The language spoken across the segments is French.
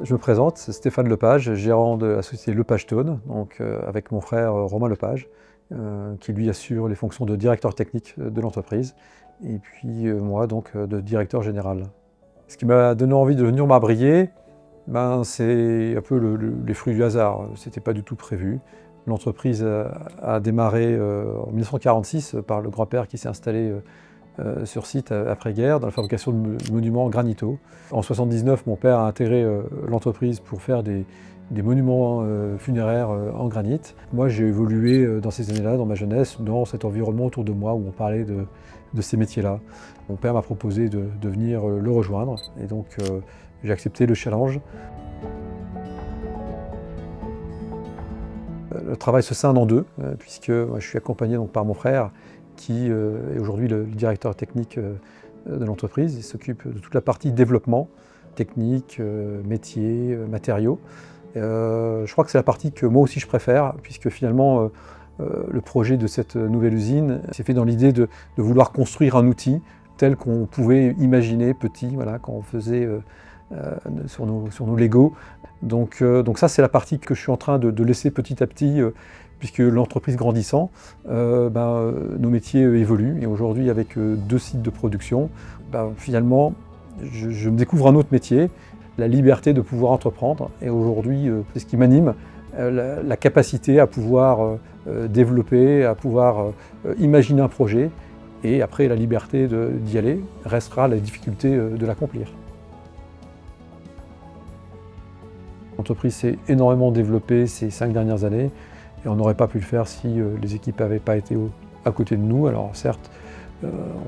Je me présente, c'est Stéphane Lepage, gérant de la société Lepage Stone, donc avec mon frère Romain Lepage, qui lui assure les fonctions de directeur technique de l'entreprise, et puis moi donc de directeur général. Ce qui m'a donné envie de venir Marbrier, c'est un peu les fruits du hasard. C'était pas du tout prévu. L'entreprise a démarré en 1946 par le grand-père qui s'est installé sur site après-guerre dans la fabrication de monuments granitaux. En 1979, mon père a intégré l'entreprise pour faire des monuments funéraires en granit. Moi, j'ai évolué dans ces années-là, dans ma jeunesse, dans cet environnement autour de moi où on parlait de ces métiers-là. Mon père m'a proposé de venir le rejoindre et donc j'ai accepté le challenge. Le travail se scinde en deux, puisque moi, je suis accompagné donc, par mon frère qui est aujourd'hui le directeur technique de l'entreprise. Il s'occupe de toute la partie développement, technique, métier, matériaux. Je crois que c'est la partie que moi aussi je préfère, puisque finalement le projet de cette nouvelle usine s'est fait dans l'idée de vouloir construire un outil tel qu'on pouvait imaginer petit, voilà, quand on faisait sur nos Lego. Donc ça, c'est la partie que je suis en train de laisser petit à petit, puisque l'entreprise grandissant, nos métiers évoluent. Et aujourd'hui, avec 2 sites de production, finalement, je me découvre un autre métier, la liberté de pouvoir entreprendre. Et aujourd'hui, c'est ce qui m'anime, la capacité à pouvoir développer, à pouvoir imaginer un projet. Et après, la liberté d'y aller restera la difficulté de l'accomplir. L'entreprise s'est énormément développée ces 5 dernières années et on n'aurait pas pu le faire si les équipes n'avaient pas été à côté de nous. Alors certes,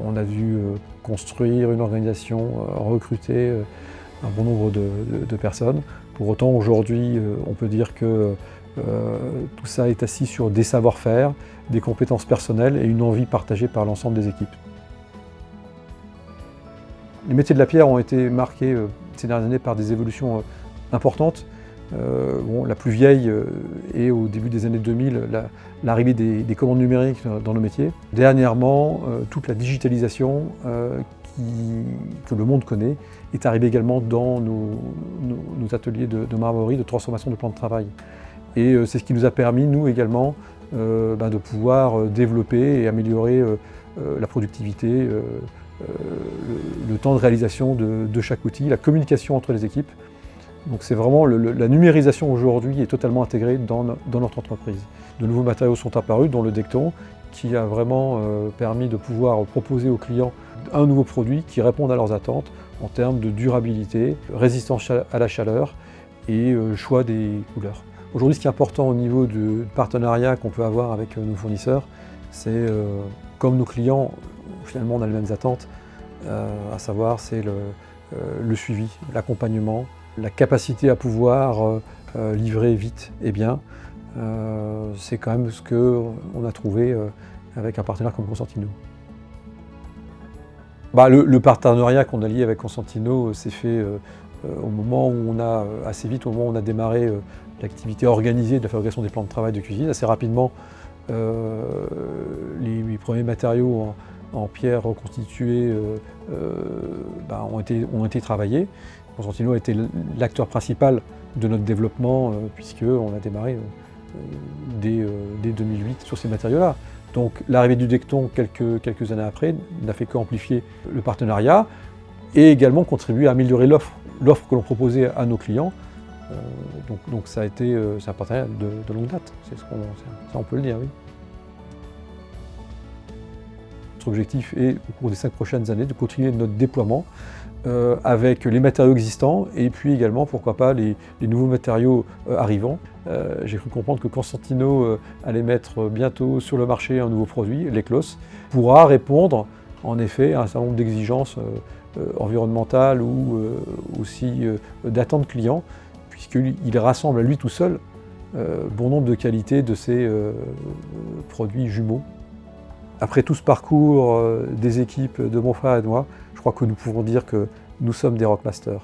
on a dû construire une organisation, recruter un bon nombre de personnes. Pour autant, aujourd'hui, on peut dire que tout ça est assis sur des savoir-faire, des compétences personnelles et une envie partagée par l'ensemble des équipes. Les métiers de la pierre ont été marqués ces dernières années par des évolutions importantes. La plus vieille est au début des années 2000, l'arrivée des commandes numériques dans nos métiers. Dernièrement, toute la digitalisation que le monde connaît est arrivée également dans nos ateliers de marbrerie, de transformation de plans de travail. Et c'est ce qui nous a permis, nous également, de pouvoir développer et améliorer la productivité, le temps de réalisation de chaque outil, la communication entre les équipes. Donc c'est vraiment la numérisation aujourd'hui est totalement intégrée dans notre entreprise. De nouveaux matériaux sont apparus, dont le Decton, qui a vraiment permis de pouvoir proposer aux clients un nouveau produit qui réponde à leurs attentes en termes de durabilité, résistance à la chaleur et choix des couleurs. Aujourd'hui, ce qui est important au niveau du partenariat qu'on peut avoir avec nos fournisseurs, c'est comme nos clients, finalement on a les mêmes attentes, à savoir c'est le suivi, l'accompagnement, la capacité à pouvoir livrer vite et bien, c'est quand même ce qu'on a trouvé avec un partenaire comme Constantino. Le partenariat qu'on a lié avec Constantino s'est fait au moment où assez vite, au moment où on a démarré l'activité organisée de la fabrication des plans de travail de cuisine. Assez rapidement, les premiers matériaux en pierre reconstituée ont été travaillés. Constantino a été l'acteur principal de notre développement puisqu'on a démarré dès 2008 sur ces matériaux-là. Donc l'arrivée du Decton quelques années après n'a fait qu'amplifier le partenariat et également contribuer à améliorer l'offre que l'on proposait à nos clients. Donc ça a été c'est un partenariat de longue date, ça on peut le dire, oui. Notre objectif est, au cours des 5 prochaines années, de continuer notre déploiement avec les matériaux existants et puis également, pourquoi pas, les nouveaux matériaux arrivants. J'ai cru comprendre que Constantino allait mettre bientôt sur le marché un nouveau produit, l'Eclos, pourra répondre en effet à un certain nombre d'exigences environnementales ou aussi d'attentes clients, puisqu'il rassemble à lui tout seul bon nombre de qualités de ces produits jumeaux. Après tout ce parcours des équipes de mon frère et de moi, je crois que nous pouvons dire que nous sommes des Rockmasters.